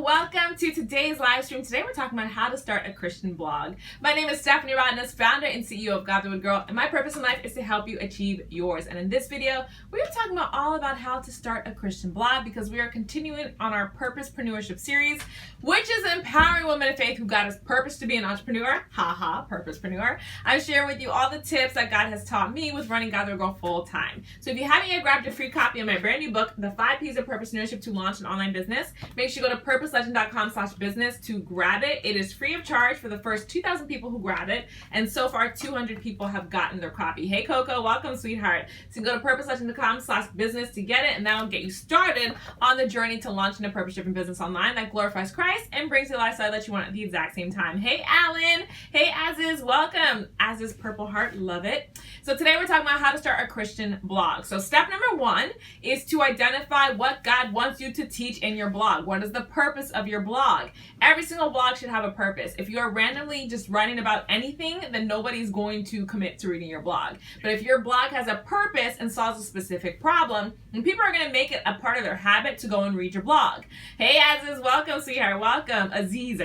welcome to today's live stream. Today we're talking about how to start a Christian blog. My name is Stephanie Rodness, founder and CEO of God the Wood Girl, and my purpose in life is to help you achieve yours. And in this video, we are talking about all about how to start a Christian blog because we are continuing on our Purposepreneurship series, which is empowering women of faith who God has purposed to be an entrepreneur. Haha, Purposepreneur. I'm sharing with you all the tips that God has taught me with running God the Wood Girl full time. So if you haven't yet grabbed a free copy of my brand new book, The 5 P's of Purposepreneurship to Launch an Online Business, make sure you go to purposelegend.com/business to grab it. It is free of charge for the first 2,000 people who grab it, and so far 200 people have gotten their copy. Hey Coco, welcome sweetheart. So you can go to purposelegend.com/business to get it, and that'll get you started on the journey to launching a purpose-driven business online that glorifies Christ and brings you the lifestyle that you want at the exact same time. Hey Alan, hey Aziz, welcome. Aziz Purple Heart, love it. So today we're talking about how to start a Christian blog. So step number 1 is to identify what God wants you to teach in your blog. What is the purpose of your blog? Every single blog should have a purpose. If you are randomly just writing about anything, then nobody's going to commit to reading your blog. But if your blog has a purpose and solves a specific problem, then people are going to make it a part of their habit to go and read your blog. Hey Aziz, welcome sweetheart, welcome. Aziz.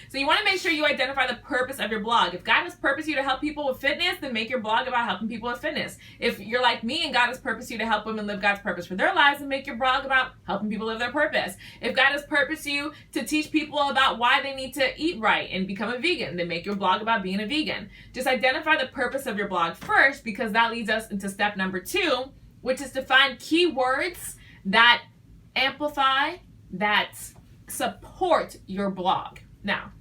So you want to make sure you identify the purpose of your blog. If God has purposed you to help people with fitness, then make your blog about helping people with fitness. If you're like me and God has purposed you to help women live God's purpose for their lives, then make your blog about helping people live their purpose. If God has purposed you to teach people about why they need to eat right and become a vegan, then make your blog about being a vegan. Just identify the purpose of your blog first, because that leads us into step number 2, which is to find keywords that amplify, that support your blog. Now,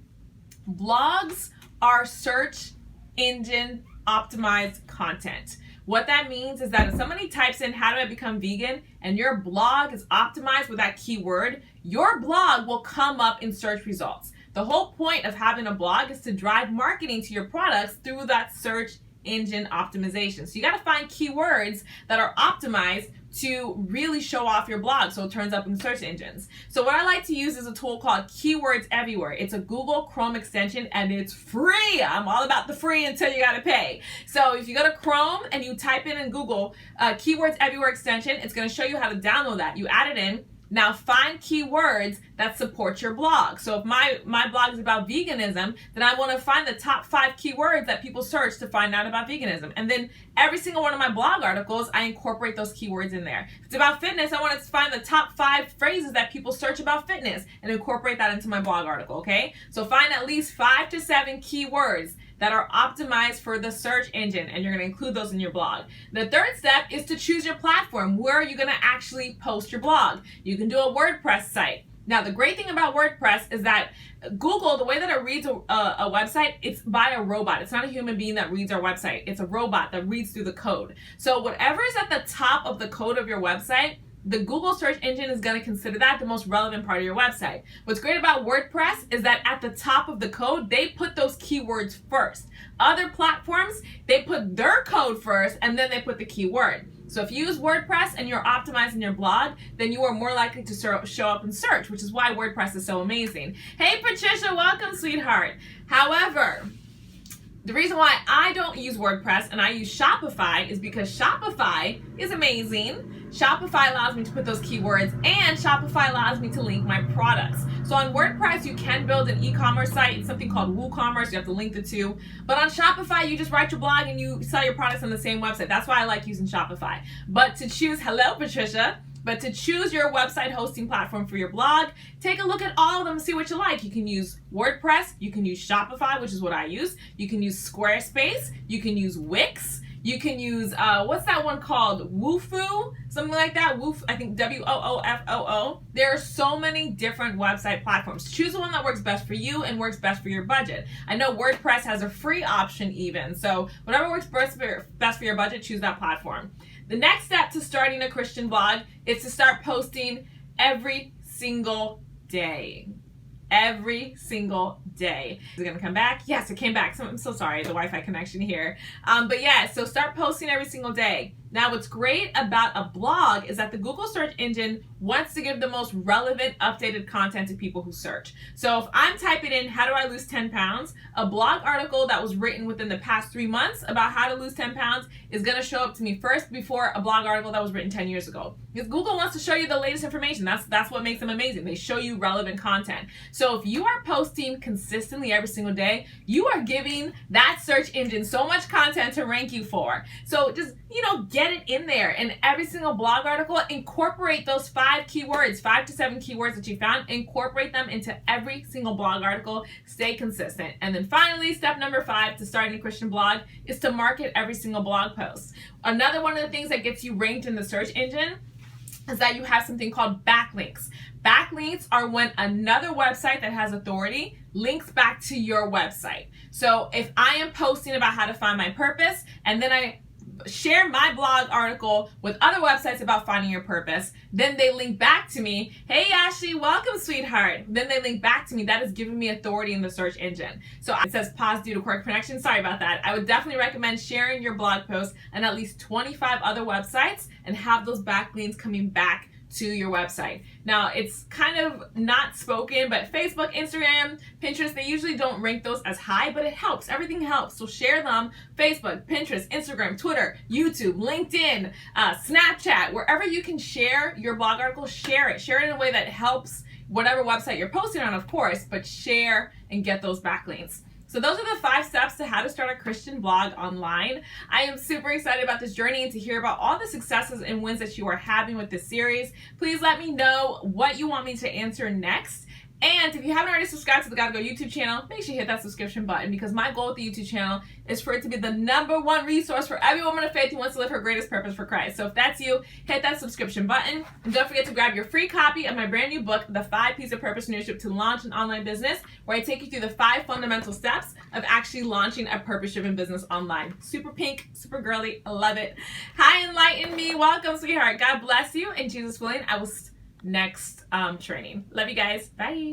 blogs are search engine optimized content. What that means is that if somebody types in how do I become vegan and your blog is optimized with that keyword, your blog will come up in search results. The whole point of having a blog is to drive marketing to your products through that search engine optimization. So you got to find keywords that are optimized to really show off your blog so it turns up in search engines. So what I like to use is a tool called Keywords Everywhere. It's a Google Chrome extension and it's free. I'm all about the free until you gotta pay. So if you go to Chrome and you type in Google Keywords Everywhere extension, it's going to show you how to download that. You add it in. Now find keywords that support your blog. So if my blog is about veganism, then I want to find the top 5 keywords that people search to find out about veganism. And then every single one of my blog articles, I incorporate those keywords in there. If it's about fitness, I want to find the top 5 phrases that people search about fitness and incorporate that into my blog article, okay? So find at least 5 to 7 keywords that are optimized for the search engine, and you're going to include those in your blog. The third step is to choose your platform. Where are you going to actually post your blog? You can do a WordPress site. Now, the great thing about WordPress is that Google, the way that it reads a website, it's by a robot. It's not a human being that reads our website. It's a robot that reads through the code. So whatever is at the top of the code of your website, the Google search engine is going to consider that the most relevant part of your website. What's great about WordPress is that at the top of the code, they put those keywords first. Other platforms, they put their code first and then they put the keyword. So if you use WordPress and you're optimizing your blog, then you are more likely to show up in search, which is why WordPress is so amazing. Hey Patricia, welcome sweetheart. However, the reason why I don't use WordPress and I use Shopify is because Shopify is amazing. Shopify allows me to put those keywords, and Shopify allows me to link my products. So on WordPress, you can build an e-commerce site. It's something called WooCommerce. You have to link the two. But on Shopify, you just write your blog and you sell your products on the same website. That's why I like using Shopify. But to choose, hello Patricia, but to choose your website hosting platform for your blog, take a look at all of them and see what you like. You can use WordPress, you can use Shopify, which is what I use. You can use Squarespace, you can use Wix, you can use, what's that one called? Woofoo? Something like that. Woof, I think WOOFOO. There are so many different website platforms. Choose the one that works best for you and works best for your budget. I know WordPress has a free option even. So whatever works best for your budget, choose that platform. The next step to starting a Christian blog is to start posting every single day. Every single day. Is it gonna come back? Yes, it came back. So I'm so sorry, the Wi-Fi connection here. But yeah, so start posting every single day. Now, what's great about a blog is that the Google search engine wants to give the most relevant, updated content to people who search. So if I'm typing in, how do I lose 10 pounds? A blog article that was written within the past 3 months about how to lose 10 pounds is going to show up to me first before a blog article that was written 10 years ago. Because Google wants to show you the latest information. That's what makes them amazing. They show you relevant content. So if you are posting consistently every single day, you are giving that search engine so much content to rank you for. So just, get it in there. And every single blog article, incorporate those 5 keywords, 5 to 7 keywords that you found, incorporate them into every single blog article. Stay consistent. And then finally, step number 5 to starting a Christian blog is to market every single blog post. Another one of the things that gets you ranked in the search engine is that you have something called backlinks. Backlinks are when another website that has authority links back to your website. So if I am posting about how to find my purpose, and then I share my blog article with other websites about finding your purpose, then they link back to me. Hey Ashley, welcome sweetheart. Then they link back to me. That is giving me authority in the search engine. So it says pause due to quick connection. Sorry about that. I would definitely recommend sharing your blog post on at least 25 other websites and have those backlinks coming back to your website. Now, it's kind of not spoken, but Facebook, Instagram, Pinterest, they usually don't rank those as high, but it helps. Everything helps. So share them. Facebook, Pinterest, Instagram, Twitter, YouTube, LinkedIn, Snapchat, wherever you can share your blog article, share it. Share it in a way that helps whatever website you're posting on, of course, but share and get those backlinks. So those are the 5 steps to how to start a Christian blog online. I am super excited about this journey and to hear about all the successes and wins that you are having with this series. Please let me know what you want me to answer next. And if you haven't already subscribed to the Gotta Go YouTube channel, make sure you hit that subscription button, because my goal with the YouTube channel is for it to be the #1 resource for every woman of faith who wants to live her greatest purpose for Christ. So if that's you, hit that subscription button. And don't forget to grab your free copy of my brand new book, The 5 P's of Purposepreneurship to Launch an Online Business, where I take you through the 5 fundamental steps of actually launching a purpose-driven business online. Super pink, super girly, I love it. Hi, enlighten me. Welcome, sweetheart. God bless you. And Jesus willing, I will next training. Love you guys. Bye.